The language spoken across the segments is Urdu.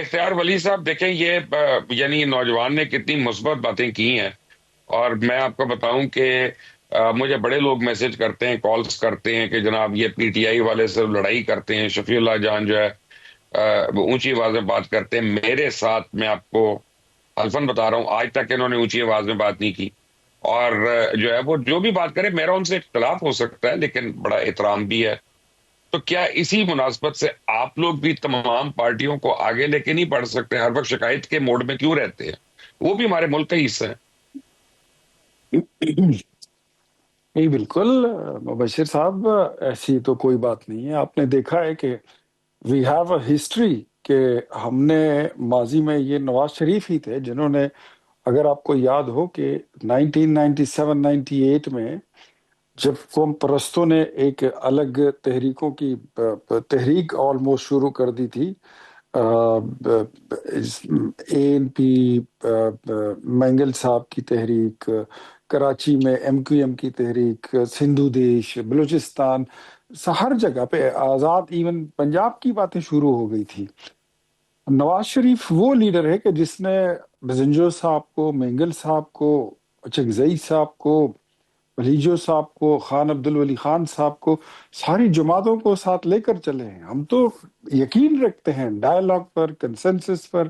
اختیار ولی صاحب دیکھیں، یہ یعنی نوجوان نے کتنی مثبت باتیں کی ہیں، اور میں آپ کو بتاؤں کہ مجھے بڑے لوگ میسج کرتے ہیں، کالز کرتے ہیں کہ جناب یہ پی ٹی آئی والے سے لڑائی کرتے ہیں، شفیع اللہ جان جو ہے وہ اونچی آواز میں بات کرتے ہیں میرے ساتھ. میں آپ کو الفن بتا رہا ہوں، آج تک انہوں نے اونچی آواز میں بات نہیں کی. اور جو ہے وہ جو بھی بات کرے، میرا ان سے اختلاف ہو سکتا ہے لیکن بڑا احترام بھی ہے. تو کیا اسی مناسبت سے آپ لوگ بھی تمام پارٹیوں کو آگے لے کے نہیں بڑھ سکتے؟ ہر وقت شکایت کے موڈ میں کیوں رہتے ہیں؟ وہ بھی ہمارے ملک کا ہی حصہ ہے. نہیں بالکل مبشر صاحب، ایسی تو کوئی بات نہیں ہے. آپ نے دیکھا ہے کہ وی ہیو اے ہسٹری کہ ہم نے ماضی میں، یہ نواز شریف ہی تھے جنہوں نے، اگر آپ کو یاد ہو کہ 1997-98 میں جب قوم پرستوں نے ایک الگ تحریکوں کی تحریک آلموسٹ شروع کر دی تھی، اے این پی، مینگل صاحب کی تحریک، کراچی میں ایم کیو ایم کی تحریک، سندھو دیش، بلوچستان، ہر جگہ پہ آزاد، ایون پنجاب کی باتیں شروع ہو گئی تھی. نواز شریف وہ لیڈر ہے کہ جس نے بزنجو صاحب کو، مینگل صاحب کو، چگزئی صاحب کو، ولیجو صاحب کو، خان عبدالولی خان صاحب کو، ساری جماعتوں کو ساتھ لے کر چلے ہیں. ہم تو یقین رکھتے ہیں ڈائلاگ پر، کنسنسس پر،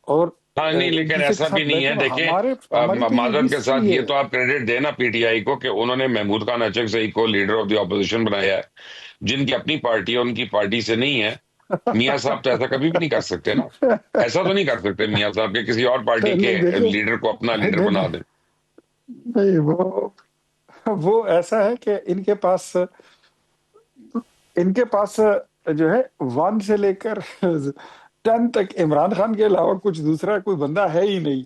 اور ہاں نہیں، ایک لیکن دوسرے کے ایسا بھی ساتھ نہیں ہے. بیٹھے. ہماری دیکھیں تو یہ معذرت کے ساتھ ہسٹری یہ ہے. تو آپ کریڈٹ دینا پی ٹی آئی کو کہ انہوں نے محمود خان اچکزئی کو لیڈر آف دی اپوزیشن بنایا ہے. جن کی اپنی پارٹی ہے ان کی پارٹی سے نہیں ہے. میاں صاحب تو ایسا کبھی بھی نہیں کر سکتے نا. ایسا تو نہیں کر سکتے میاں صاحب کہ کسی اور پارٹی کے نہیں دیکھیں، لیڈر کو اپنا نہیں لیڈر نہیں بنا نہیں دیں. نہیں، وہ ایسا ہے کہ ان کے پاس جو ہے 1 سے لے کر 10 تک عمران خان کے علاوہ کچھ دوسرا کوئی بندہ ہے ہی نہیں.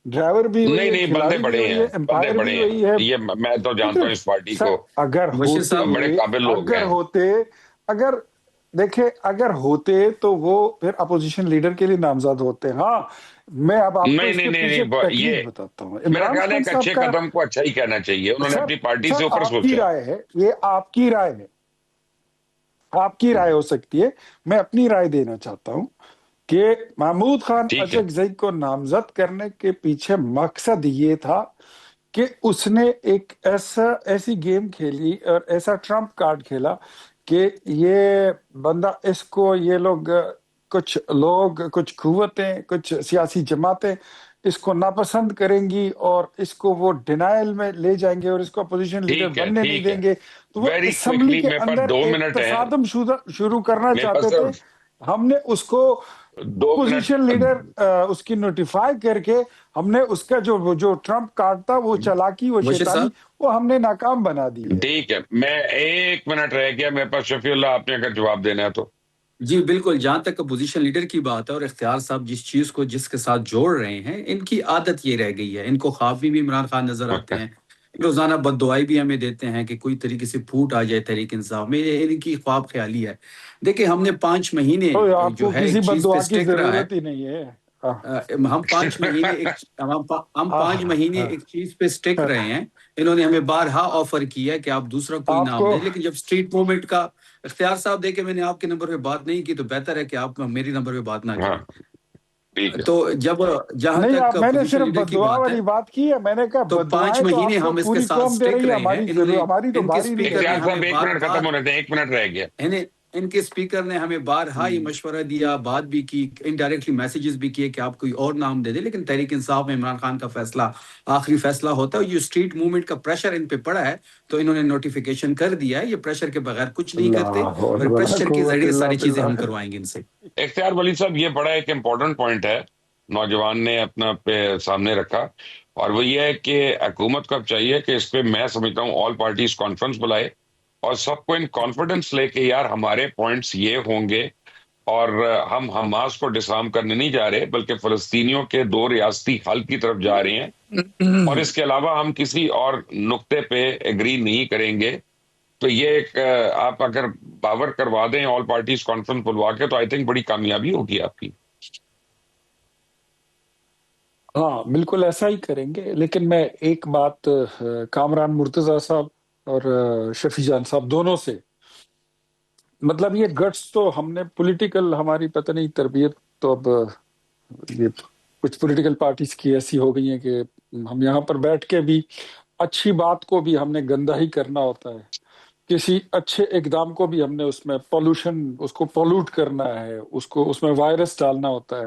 ڈرائیور بھی وہی نہیں ہے، نہیں، بندے کھلاڑی بھی بڑے وہی ہیں، ہے، بندے امپائر بھی بڑے ہیں. وہی ہے. یہ میں تو جانتا ہوں اس پارٹی سر کو، اگر مبشر ہوتے صاحب، بڑے قابل لوگ ہیں. اگر دیکھیں، اگر ہوتے تو وہ پھر اپوزیشن لیڈر کے لیے نامزد ہوتے. ہاں، میں اب آپ کو نہیں اس نہیں کے نہیں پیچھے نہیں، ٹیکنیک یہ بتاتا ہوں. میرا عمران خیال ہے خان ایک صاحب اچھے کا، قدم کو اچھا ہی کہنا چاہیے. انہوں نے سر اپنی پارٹی سے سر اوپر آپ کی سوچا. رائے ہے، یہ آپ کی رائے ہے، آپ کی رائے ہو سکتی ہے. میں اپنی رائے دینا چاہتا ہوں کہ محمود خان ٹھیک ہے. اچکزئی کو نامزد کرنے کے پیچھے مقصد یہ تھا کہ اس نے ایک ایسی گیم کھیلی اور ایسا ٹرمپ کارڈ کھیلا کہ یہ بندہ، اس کو یہ لوگ، کچھ قوتیں، کچھ سیاسی جماعتیں اس کو ناپسند کریں گی اور اس کو وہ ڈینائل میں لے جائیں گے اور اس کو اپوزیشن لیڈر ٹھیک ہے. بننے نہیں ٹھیک ہے. دیں گے. تو وہ ویری اسمبلی کوئکلی، کے میرے پاس اندر 2 منٹ ایک ہیں. تصادم شروع کرنا میرے پاس چاہتے تھے. صرف ہم نے اس کو 2 منٹ. اپوزیشن لیڈر اس کی نوٹیفائی کر کے، ہم نے اس کا جو ٹرمپ کارڈ تھا، وہ چالاکی، وہ مبشر شیطانی، صاحب، وہ ہم نے ناکام بنا دی ہے. ٹھیک ہے، میں 1 منٹ رہ گیا میرے پاس. شفیع اللہ، آپ نے اگر جواب دینا ہے تو. جی بالکل. جہاں تک اپوزیشن لیڈر کی بات ہے، اور اختیار صاحب جس چیز کو جس کے ساتھ جوڑ رہے ہیں، ان کی عادت یہ رہ گئی ہے. ان کو خواب میں بھی عمران خان نظر آتے ہیں، روزانہ بد دعائی بھی ہمیں دیتے ہیں کہ کوئی طریقے سے پھوٹ آ جائے تحریک انصاف میں. یہ ان کی خواب خیالی ہے. دیکھیں، ہم نے 5 مہینے تو آپ کو جو ہے کسی ایک بد چیز پہ دعا کی اسٹک رہا ہے. ضرورت ہی نہیں ہے. ہم 5 مہینے ہم 5 مہینے ایک چیز پہ اسٹک رہے ہیں. انہوں نے ہمیں بارہا آفر کیا کہ آپ دوسرا کوئی آپ نام کو دیں، لیکن جب اسٹریٹ موومنٹ کا اختیار صاحب دیکھیں، میں نے آپ کے نمبر پہ بات نہیں کی، تو بہتر ہے کہ آپ میری نمبر پہ بات نہ ہاں، کریں. ٹھیک ہے. تو جہاں نہیں، تک میں نے اپوزیشن صرف لیڈر بد کی دعا بات ہے، والی بات کی ہے. میں نے کہا تو بد 5 دعائیں تو مہینے آپ کو ہم اس کے پوری ساتھ قوم دے اسٹک رہی ہے، رہے ہیں. ہماری تو ان کے باری نہیں ہے. اسپیکر نے اختیار ہمیں صاحب 1 منٹ بارہا ختم ہونے دیں، 1 منٹ رہ گیا. ان کے اسپیکر نے ہمیں بارہا یہ مشورہ دیا، بات بھی کی، انڈائریکٹلی میسیجز بھی کیے کہ آپ کوئی اور نام دے دیں، لیکن تحریک انصاف میں عمران خان کا فیصلہ آخری فیصلہ ہوتا ہے. یہ اسٹریٹ موومنٹ کا پریشر ان پہ پڑا ہے، تو انہوں نے نوٹیفیکیشن کر دیا ہے. یہ پریشر کے بغیر کچھ نہیں کرتے، اللہ اور ولا پریشر کے قوت ذریعے الا ساری چیزیں ہم باللہ. کروائیں گے ان سے. اختیار ولی صاحب، یہ بڑا ایک امپورٹنٹ پوائنٹ ہے نوجوان نے اپنا پہ سامنے رکھا، اور وہ یہ ہے کہ حکومت کو اب چاہیے کہ اس پہ میں سمجھتا ہوں آل پارٹیز کانفرنس بلائے، اور سب کو ان کانفیڈنس لے کے یار ہمارے پوائنٹس یہ ہوں گے، اور ہم حماس کو ڈسارم کرنے نہیں جا رہے بلکہ فلسطینیوں کے 2 ریاستی حل کی طرف جا رہے ہیں، اور اس کے علاوہ ہم کسی اور نقطے پہ ایگری نہیں کریں گے. تو یہ ایک آپ اگر باور کروا دیں آل پارٹیز کانفرنس بلوا کے، تو آئی تھنک بڑی کامیابی ہوگی آپ کی. ہاں بالکل ایسا ہی کریں گے. لیکن میں ایک بات کامران مرتضیٰ صاحب اور شفیع جان صاحب دونوں سے، مطلب یہ گٹس تو ہم نے پولیٹیکل، ہماری پتہ نہیں تربیت تو اب یہ کچھ پولیٹیکل پارٹیز کی ایسی ہو گئی ہیں کہ ہم یہاں پر بیٹھ کے بھی اچھی بات کو بھی ہم نے گندا ہی کرنا ہوتا ہے، کسی اچھے اقدام کو بھی ہم نے اس میں پولوشن، اس کو پولوٹ کرنا ہے، اس میں وائرس ڈالنا ہوتا ہے۔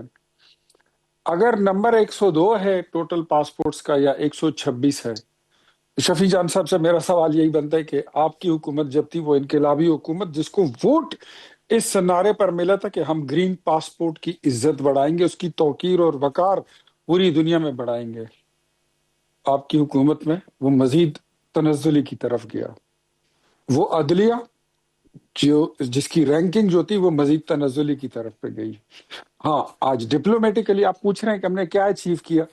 اگر نمبر 102 ہے ٹوٹل پاسپورٹس کا یا 126 ہے، شفیع جان صاحب سے میرا سوال یہی بنتا ہے کہ آپ کی حکومت جب تھی، وہ انقلابی حکومت جس کو ووٹ اس نعرے پر ملا تھا کہ ہم گرین پاسپورٹ کی عزت بڑھائیں گے، اس کی توقیر اور وقار پوری دنیا میں بڑھائیں گے، آپ کی حکومت میں وہ مزید تنزلی کی طرف گیا، وہ عدلیہ جس کی رینکنگ جو تھی وہ مزید تنزلی کی طرف پہ گئی۔ ہاں، آج ڈپلومیٹیکلی آپ پوچھ رہے ہیں کہ ہم نے کیا اچیو کیا،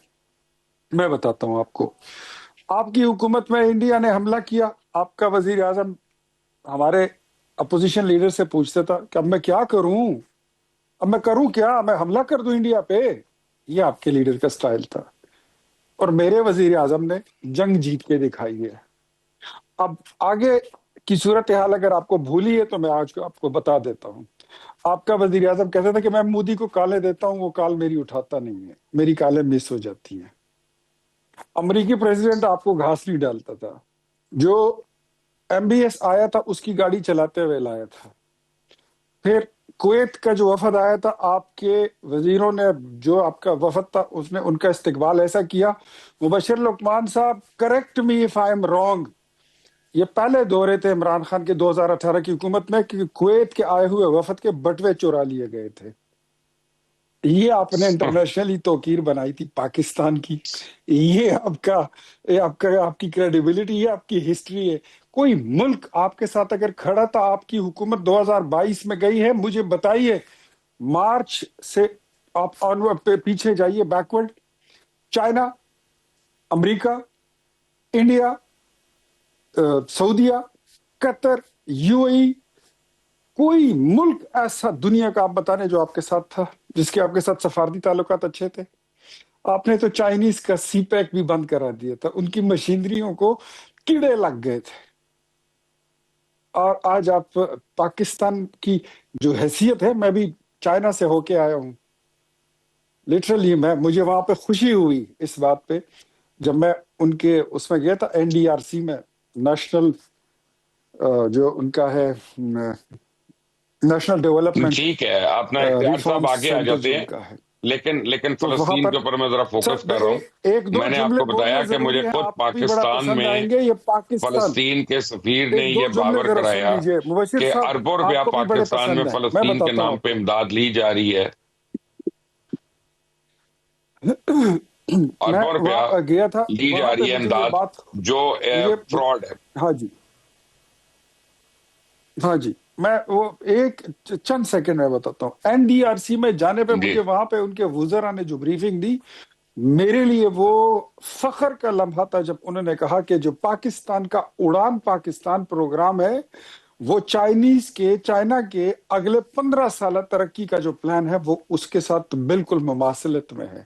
میں بتاتا ہوں آپ کو۔ آپ کی حکومت میں انڈیا نے حملہ کیا، آپ کا وزیر اعظم ہمارے اپوزیشن لیڈر سے پوچھتا تھا کہ اب میں کیا کروں، اب میں کروں کیا، میں حملہ کر دوں انڈیا پہ؟ یہ آپ کے لیڈر کا سٹائل تھا، اور میرے وزیر اعظم نے جنگ جیت کے دکھائی ہے۔ اب آگے کی صورتحال اگر آپ کو بھولی ہے تو میں آج کو آپ کو بتا دیتا ہوں۔ آپ کا وزیر اعظم کہتا تھا کہ میں مودی کو کالیں دیتا ہوں، وہ کال میری اٹھاتا نہیں ہے، میری کالیں مس ہو جاتی ہیں۔ امریکی پریزیڈنٹ آپ کو گھاس نہیں ڈالتا تھا، جو ایم بی ایس آیا تھا اس کی گاڑی چلاتے ہوئے لایا تھا۔ پھر کویت کا جو وفد آیا تھا، آپ کے وزیروں نے، جو آپ کا وفد تھا، اس نے ان کا استقبال ایسا کیا۔ مبشر لقمان صاحب، correct me if I am wrong, یہ پہلے دورے تھے عمران خان کے 2018 کی حکومت میں کہ کویت کے آئے ہوئے وفد کے بٹوے چورا لیے گئے تھے۔ یہ آپ نے انٹرنیشنلی توقیر بنائی تھی پاکستان کی، یہ آپ کی کریڈیبلٹی، یہ آپ کی ہسٹری ہے۔ کوئی ملک آپ کے ساتھ اگر کھڑا تھا، آپ کی حکومت 2022 میں گئی ہے، مجھے بتائیے، مارچ سے آپ پیچھے جائیے، بیکورڈ، چائنا، امریکہ، انڈیا، سعودیہ، قطر، یو اے ای، کوئی ملک ایسا دنیا کا آپ بتانے جو آپ کے ساتھ تھا، جس کے آپ کے ساتھ سفارتی تعلقات اچھے تھے؟ آپ نے تو چائنیز کا سی پیک بھی بند کرا دیا تھا، ان کی مشینریوں کو کیڑے لگ گئے تھے۔ اور آج آپ پاکستان کی جو حیثیت ہے، میں بھی چائنا سے ہو کے آیا ہوں، لٹرلی مجھے وہاں پہ خوشی ہوئی اس بات پہ جب میں ان کے اس میں گیا تھا، این ڈی آر سی میں، نیشنل جو ان کا ہے نیشنل ڈیولپمنٹ ٹھیک ہے، اپنا اختیار صاحب ریفارم آگے آ سینٹر جاتے جو ہیں، ان کا ہے، لیکن تو وہاں فلسطین پر کے اوپر میں ذرا فوکس سر کر رہا ہوں۔ ایک دو میں نے آپ جملے کو بتایا بولنے کہ مجھے ضروری ہیں، خود آپ کو بھی بڑا پاکستان پسند میں آئیں گے۔ یہ پاکستان، فلسطین کے سفیر نے ایک دو یہ جملے باور ذرا سن کرایا لیجئے مبشر کہ صاحب، اربوں آپ روپیہ کو بھی بڑے پاکستان میں پسند ہیں، میں فلسطین کے بتاتا ہوں نام آپ پہ کو۔ امداد لی جا رہی ہے، میں اربوں روپیہ وہاں گیا تھا، لی وہاں جا پہ رہی ہے مجھے یہ امداد، بات، جو مجھے فراڈ ہے۔ ہاں جی، ہاں جی، میں وہ ایک چند سیکنڈ میں بتاتا ہوں۔ این ڈی آر سی میں جانے پہ جی مجھے وہاں پہ ان کے وزراء نے جو بریفنگ دی، میرے لیے وہ فخر کا لمحہ تھا جب انہوں نے کہا کہ جو پاکستان کا اڑان پاکستان پروگرام ہے، وہ چائنا کے اگلے 15 سالہ ترقی کا جو پلان ہے، وہ اس کے ساتھ بالکل مماثلت میں ہے۔